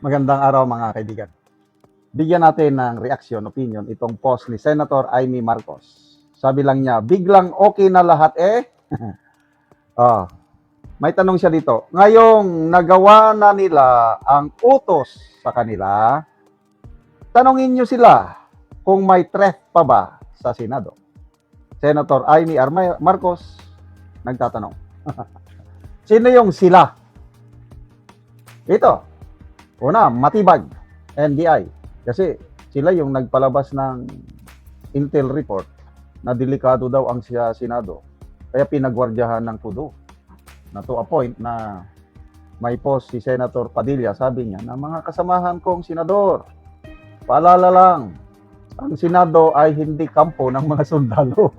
Magandang araw mga kaibigan. Bigyan natin ng reaction, opinion itong post ni Senator Amy Marcos. Sabi lang niya, biglang okay na lahat ah, may tanong siya dito. Ngayong nagawa na nila ang utos sa kanila, tanongin niyo sila kung may threat pa ba sa Senado. Senator Amy Marcos nagtatanong. Sino yung sila? Ito, una, matibag, NBI. Kasi sila yung nagpalabas ng intel report na delikado daw ang Senado. Kaya pinagwardyahan ng pudo. Na to a point na may post si Senator Padilla, sabi niya na mga kasamahan kong senador, paalala lang, ang Senado ay hindi kampo ng mga sundalo.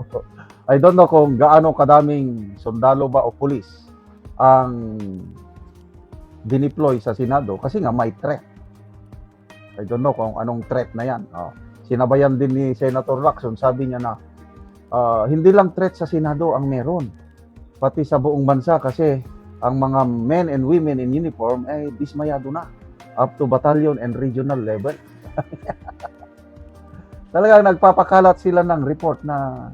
I don't know kung gaano kadaming sundalo ba o pulis ang dineploy sa Senado kasi nga may threat. I don't know kung anong threat na yan. Sinabayan din ni Senator Lacson, sabi niya na hindi lang threat sa Senado ang meron, pati sa buong bansa kasi ang mga men and women in uniform ay dismayado na up to battalion and regional level. Talagang nagpapakalat sila ng report na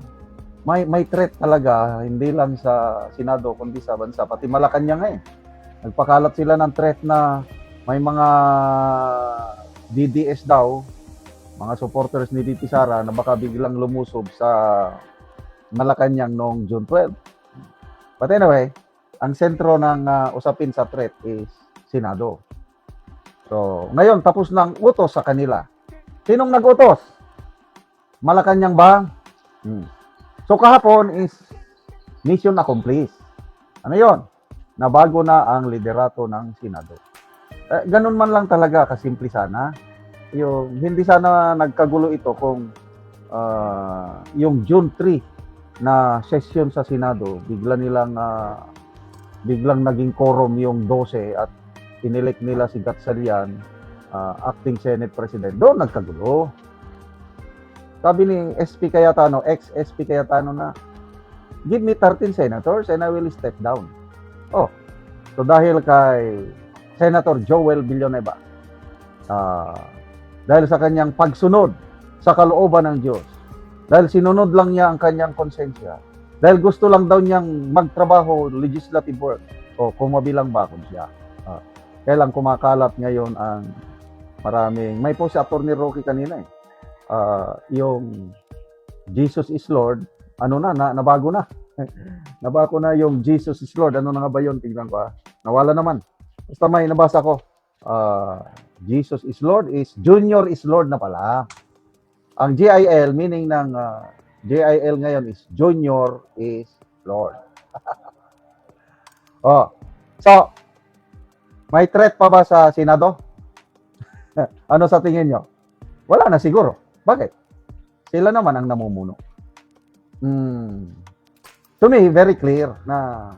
may threat talaga, hindi lang sa Senado kundi sa bansa, pati Malacanang nagpakalat sila ng threat na may mga DDS daw, mga supporters ni DP Sara na baka biglang lumusob sa Malacanang noong June 12. But anyway, ang sentro ng usapin sa threat is Senado. So, ngayon tapos ng utos sa kanila. Sinong nag-utos? Malacanang ba? So kahapon is mission accomplished. Ano yon? Nabago na ang liderato ng Senado. Ganun man lang talaga kasimple sana. Yung hindi sana nagkagulo ito kung yung June 3 na session sa Senado, biglang naging quorum yung 12 at inelect nila si Gatchalian, acting Senate President. Doon nagkagulo. Sabi ni SP Cayetano, ex-SP Cayetano na, give me 13 senators and I will step down. So dahil kay Senator Joel Villanueva, dahil sa kanyang pagsunod sa kalooban ng Diyos, dahil sinunod lang niya ang kanyang konsensya, dahil gusto lang daw niyang magtrabaho legislative work, kung mabilang bakod siya. Kaya lang kumakalat ngayon ang maraming, may post si Atty. Rocky kanina yung Jesus is Lord, nabago na. Nabago na yung Jesus is Lord. Ano na nga ba yun? Tingnan ko. Nawala naman. Basta may nabasa ko. Jesus is Lord is Junior is Lord na pala. Ang JIL, meaning ng JIL ngayon is Junior is Lord. So, may threat pa ba sa Senado? Ano sa tingin nyo? Wala na siguro. Bakit? Sila naman ang namumuno. To me, very clear na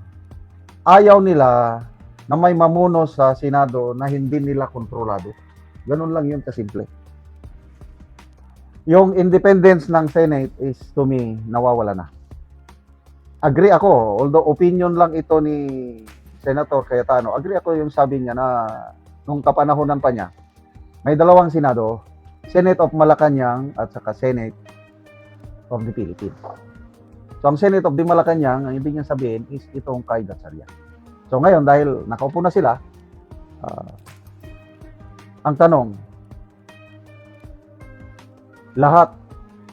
ayaw nila na may mamuno sa Senado na hindi nila kontrolado. Ganun lang yun kasimple. Yung independence ng Senate is, to me, nawawala na. Agree ako, although opinion lang ito ni Senator Cayetano, agree ako yung sabi niya na nung kapanahonan pa niya, may dalawang Senado, Senate of Malacanang at saka Senate of the Philippines. So ang Senate of the Malacanang, ang ibig niya sabihin is itong kay Gatchalian. So ngayon, dahil nakaupo na sila, ang tanong, lahat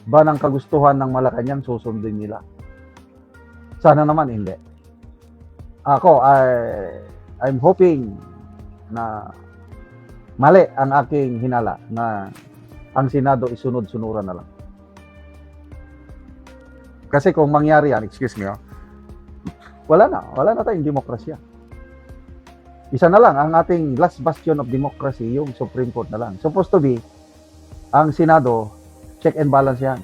ba ng kagustuhan ng Malacanang susundin nila? Sana naman hindi. Ako, I'm hoping na mali ang aking hinala na ang Senado isunod-sunuran na lang. Kasi kung mangyari yan, wala na tayong demokrasya. Isa na lang, ang ating last bastion of democracy, yung Supreme Court na lang. Supposed to be, ang Senado, check and balance yan.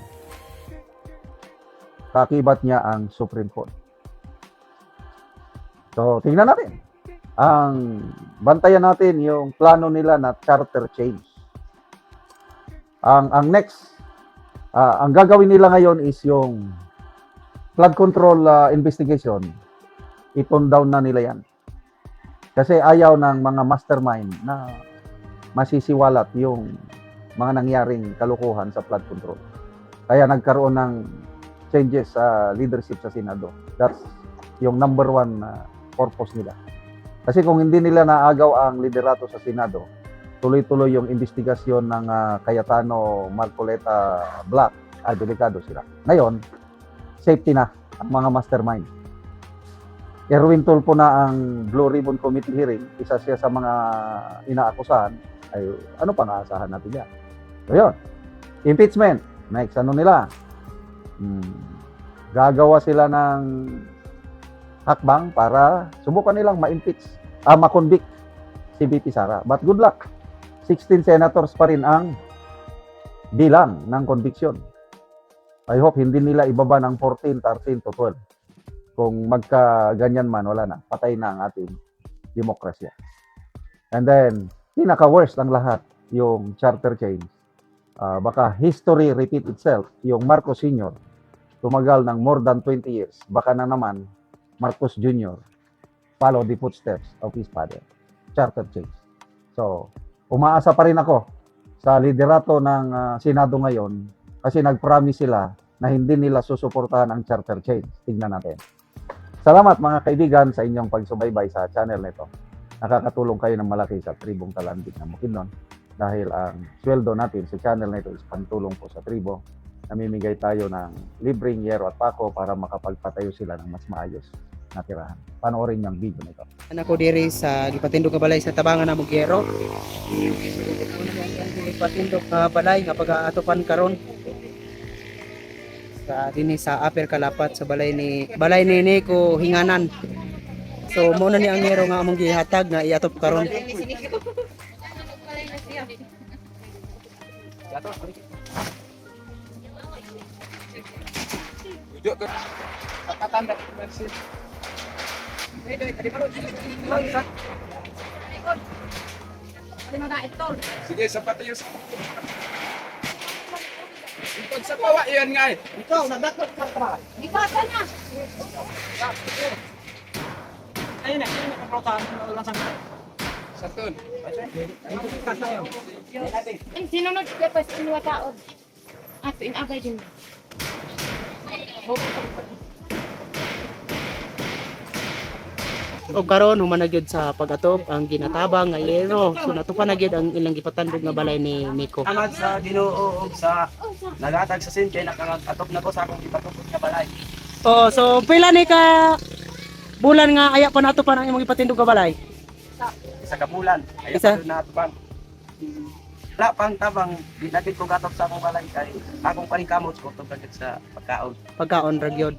Kakibat niya ang Supreme Court. So, tingnan natin. Bantayan natin yung plano nila na charter change. Ang next, ang gagawin nila ngayon is yung flood control investigation. I-tone down na nila yan. Kasi ayaw ng mga mastermind na masisiwalat yung mga nangyaring kalukuhan sa flood control. Kaya nagkaroon ng changes sa leadership sa Senado. That's yung number one purpose nila. Kasi kung hindi nila naagaw ang liderato sa Senado, tuloy-tuloy yung investigasyon ng Cayetano Marcoleta Black, delikado sila. Ngayon, safety na ang mga mastermind. Erwin Tulfo na ang Blue Ribbon Committee hearing, isa siya sa mga inaakusahan, ay ano pang aasahan natin yan? So yun, impeachment, next ano nila? Gagawa sila ng hakbang para subukan nilang ma-impeach, ma-convict si VP Sara. But good luck, 16 senators pa rin ang bilang ng conviction. I hope hindi nila ibaba ng 14, 13 to 12. Kung magka-ganyan man, wala na. Patay na ang ating demokrasya. And then, pinaka-worst ang lahat, yung charter change. Baka history repeat itself. Yung Marcos Sr., tumagal ng more than 20 years. Baka na naman, Marcos Jr. follow the footsteps of his father. Charter change. So, umaasa pa rin ako sa liderato ng Senado ngayon kasi nag-promise sila na hindi nila susuportahan ang charter change. Tingnan natin. Salamat mga kaibigan sa inyong pagsubaybay sa channel nito. Nakakatulong kayo ng malaki sa tribong Talandig na Bukidnon dahil ang sweldo natin sa channel nito is pantulong po sa tribo. Namimigay tayo ng libreng yero at pako para makapagpatayo sila ng mas maayos na tirahan. Panoorin niyo ang video nito. Ako diri sa Gipatindog nga balay sa Tabangan na Mugyero. Gipatindog nga balay nga pag-aatopan karon sa dinhi sa Upper Kalapat sa balay ni Nico Hinganan. So mo na ni ang ngero nga among gihatag nga iatop karon. Sige, sapat tayo sa... Ikot sa pawa, yan nga eh. Ikaw, nagdakot ka pa. Ipasa na! Ayun na, nakaprotahan na ulang sa Sa tun. Ang sinunod ka pa sa inuwa taon. At inagay din. O karon human na gyud sa pag-atop ang ginatabang nga yero. So natupan na gyud ang ilang gipatandog nga balay ni Nico. Salamat sa Ginoo ug sa nagatag sa sin kay nakatop na ko sa akong ipatupod nga balay. Oh, so pila ni ka bulan nga aya pa natupan ang imong ipatindog nga balay? Isa ka bulan. Ay Isa? na atuban. Wala pang tabang di natin ko gatop sa akong balay kay akong paningkamot ko tugod sa pagkaon. Pagkaon ra gyud.